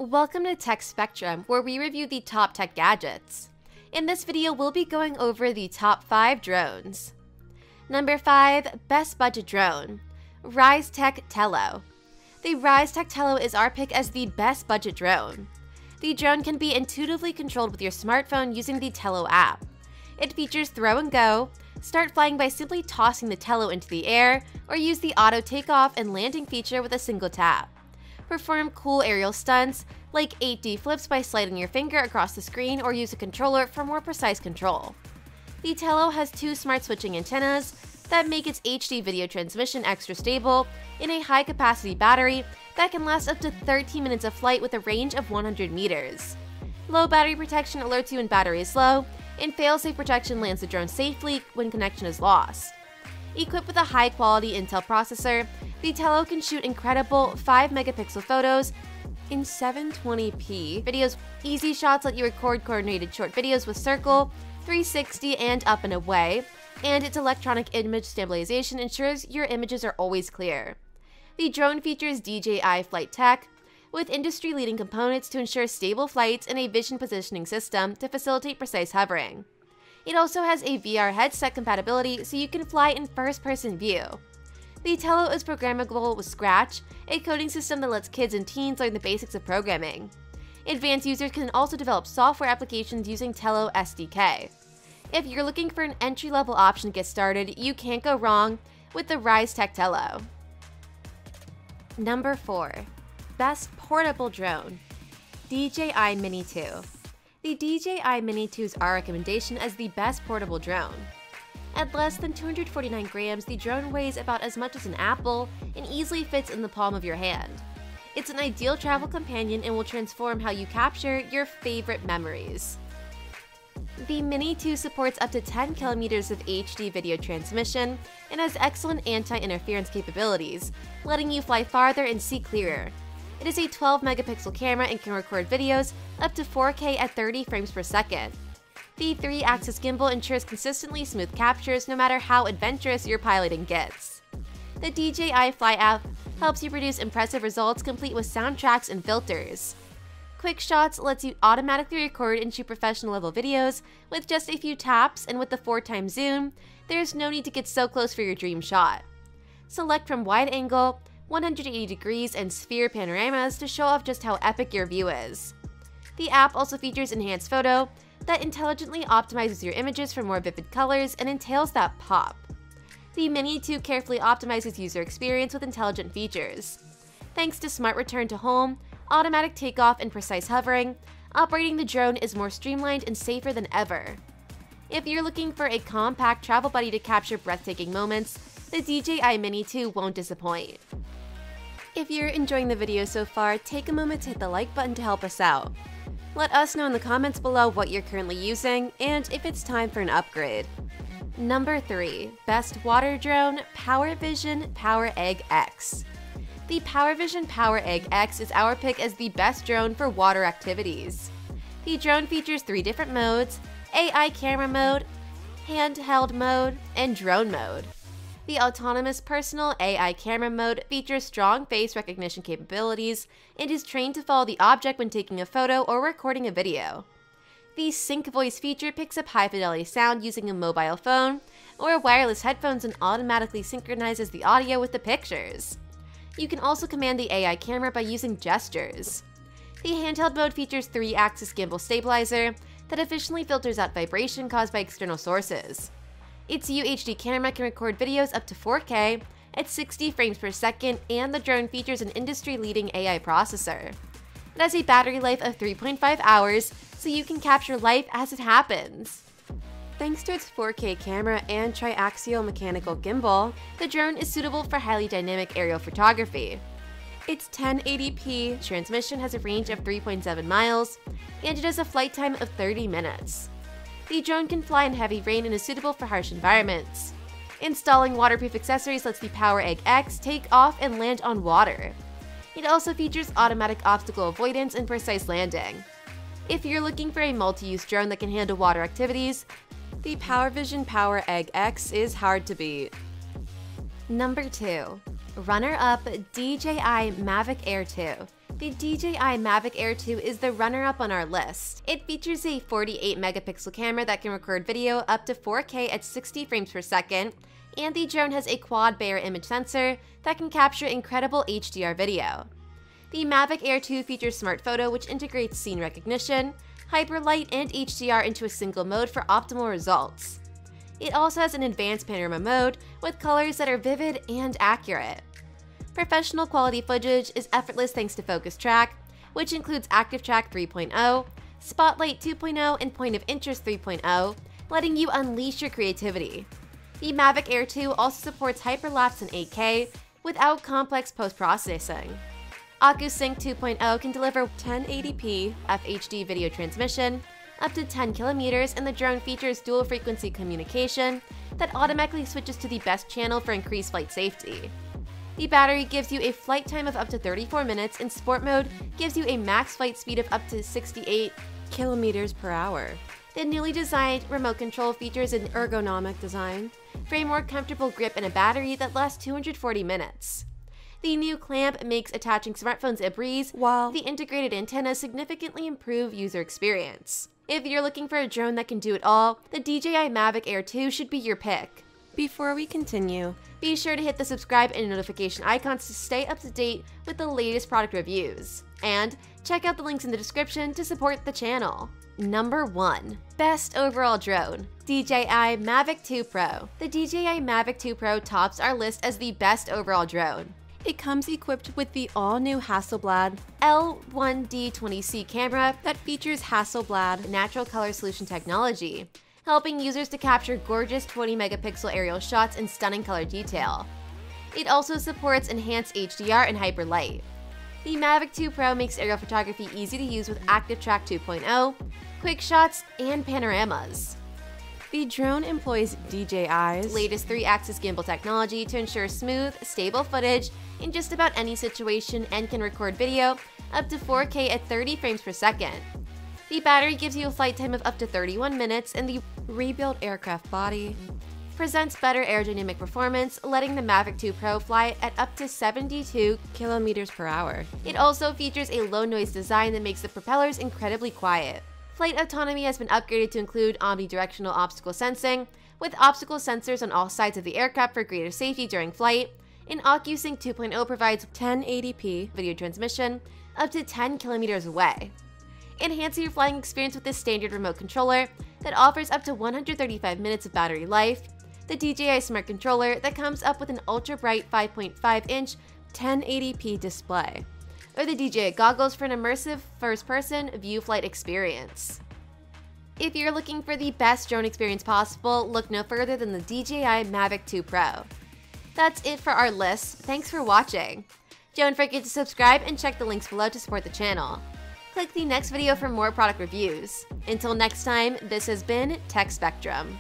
Welcome to Tech Spectrum, where we review the top tech gadgets. In this video, we'll be going over the top 5 drones. Number 5, Best Budget Drone, RiseTech Tello. The RiseTech Tello is our pick as the best budget drone. The drone can be intuitively controlled with your smartphone using the Tello app. It features throw and go, start flying by simply tossing the Tello into the air, or use the auto takeoff and landing feature with a single tap. Perform cool aerial stunts like 8D flips by sliding your finger across the screen or use a controller for more precise control. The Tello has 2 smart switching antennas that make its HD video transmission extra stable in a high-capacity battery that can last up to 13 minutes of flight with a range of 100 meters. Low battery protection alerts you when battery is low, and fail-safe protection lands the drone safely when connection is lost. Equipped with a high-quality Intel processor, the Tello can shoot incredible 5-megapixel photos in 720p videos. Easy shots let you record coordinated short videos with circle, 360, and up and away, and its electronic image stabilization ensures your images are always clear. The drone features DJI flight tech, with industry-leading components to ensure stable flights and a vision positioning system to facilitate precise hovering. It also has a VR headset compatibility so you can fly in first-person view. The Tello is programmable with Scratch, a coding system that lets kids and teens learn the basics of programming. Advanced users can also develop software applications using Tello SDK. If you're looking for an entry-level option to get started, you can't go wrong with the RiseTech Tello. Number 4. Best Portable Drone, DJI Mini 2. The DJI Mini 2 is our recommendation as the best portable drone. At less than 249 grams, the drone weighs about as much as an apple and easily fits in the palm of your hand. It's an ideal travel companion and will transform how you capture your favorite memories. The Mini 2 supports up to 10 kilometers of HD video transmission and has excellent anti-interference capabilities, letting you fly farther and see clearer. It is a 12-megapixel camera and can record videos up to 4K at 30 frames per second. The 3-axis gimbal ensures consistently smooth captures no matter how adventurous your piloting gets. The DJI Fly app helps you produce impressive results complete with soundtracks and filters. Quick Shots lets you automatically record and shoot professional-level videos with just a few taps, and with the 4x zoom, there's no need to get so close for your dream shot. Select from wide angle, 180 degrees, and sphere panoramas to show off just how epic your view is. The app also features enhanced photo that intelligently optimizes your images for more vivid colors and entails that pop. The Mini 2 carefully optimizes user experience with intelligent features. Thanks to smart return to home, automatic takeoff, and precise hovering, operating the drone is more streamlined and safer than ever. If you're looking for a compact travel buddy to capture breathtaking moments, the DJI Mini 2 won't disappoint. If you're enjoying the video so far, take a moment to hit the like button to help us out. Let us know in the comments below what you're currently using and if it's time for an upgrade. Number 3. Best Water Drone, PowerVision PowerEgg X. The PowerVision PowerEgg X is our pick as the best drone for water activities. The drone features 3 different modes: AI camera mode, handheld mode, and drone mode. The autonomous personal AI camera mode features strong face recognition capabilities and is trained to follow the object when taking a photo or recording a video. The sync voice feature picks up high-fidelity sound using a mobile phone or wireless headphones and automatically synchronizes the audio with the pictures. You can also command the AI camera by using gestures. The handheld mode features 3-axis gimbal stabilizer that efficiently filters out vibration caused by external sources. Its UHD camera can record videos up to 4K at 60 frames per second, and the drone features an industry-leading AI processor. It has a battery life of 3.5 hours, so you can capture life as it happens. Thanks to its 4K camera and triaxial mechanical gimbal, the drone is suitable for highly dynamic aerial photography. Its 1080p transmission has a range of 3.7 miles, and it has a flight time of 30 minutes. The drone can fly in heavy rain and is suitable for harsh environments. Installing waterproof accessories lets the PowerEgg X take off and land on water. It also features automatic obstacle avoidance and precise landing. If you're looking for a multi-use drone that can handle water activities, the PowerVision PowerEgg X is hard to beat. Number 2. Runner-up, DJI Mavic Air 2. The DJI Mavic Air 2 is the runner-up on our list. It features a 48-megapixel camera that can record video up to 4K at 60 frames per second, and the drone has a quad-Bayer image sensor that can capture incredible HDR video. The Mavic Air 2 features Smart Photo, which integrates scene recognition, hyperlight, and HDR into a single mode for optimal results. It also has an advanced panorama mode with colors that are vivid and accurate. Professional quality footage is effortless thanks to Focus Track, which includes Active Track 3.0, Spotlight 2.0, and Point of Interest 3.0, letting you unleash your creativity. The Mavic Air 2 also supports hyperlapse in 8K without complex post-processing. OcuSync 2.0 can deliver 1080p FHD video transmission up to 10 kilometers, and the drone features dual-frequency communication that automatically switches to the best channel for increased flight safety. The battery gives you a flight time of up to 34 minutes, and Sport Mode gives you a max flight speed of up to 68 kilometers per hour. The newly designed remote control features an ergonomic design for a more comfortable grip and a battery that lasts 240 minutes. The new clamp makes attaching smartphones a breeze, while the integrated antennas significantly improve user experience. If you're looking for a drone that can do it all, the DJI Mavic Air 2 should be your pick. Before we continue, be sure to hit the subscribe and notification icons to stay up to date with the latest product reviews. And check out the links in the description to support the channel. Number 1. Best Overall Drone, DJI Mavic 2 Pro. The DJI Mavic 2 Pro tops our list as the best overall drone. It comes equipped with the all-new Hasselblad L1D20C camera that features Hasselblad natural color solution technology, helping users to capture gorgeous 20-megapixel aerial shots in stunning color detail. It also supports enhanced HDR and hyperlight. The Mavic 2 Pro makes aerial photography easy to use with Active Track 2.0, quick shots, and panoramas. The drone employs DJI's latest 3-axis gimbal technology to ensure smooth, stable footage in just about any situation, and can record video up to 4K at 30 frames per second. The battery gives you a flight time of up to 31 minutes, and the rebuilt aircraft body presents better aerodynamic performance, letting the Mavic 2 Pro fly at up to 72 kilometers per hour. It also features a low-noise design that makes the propellers incredibly quiet. Flight autonomy has been upgraded to include omnidirectional obstacle sensing, with obstacle sensors on all sides of the aircraft for greater safety during flight, and OcuSync 2.0 provides 1080p video transmission up to 10 kilometers away. Enhance your flying experience with this standard remote controller that offers up to 135 minutes of battery life, the DJI Smart Controller that comes up with an ultra-bright 5.5-inch 1080p display, or the DJI goggles for an immersive first-person view flight experience. If you're looking for the best drone experience possible, look no further than the DJI Mavic 2 Pro. That's it for our list. Thanks for watching. Don't forget to subscribe and check the links below to support the channel. Click the next video for more product reviews. Until next time, this has been Tech Spectrum.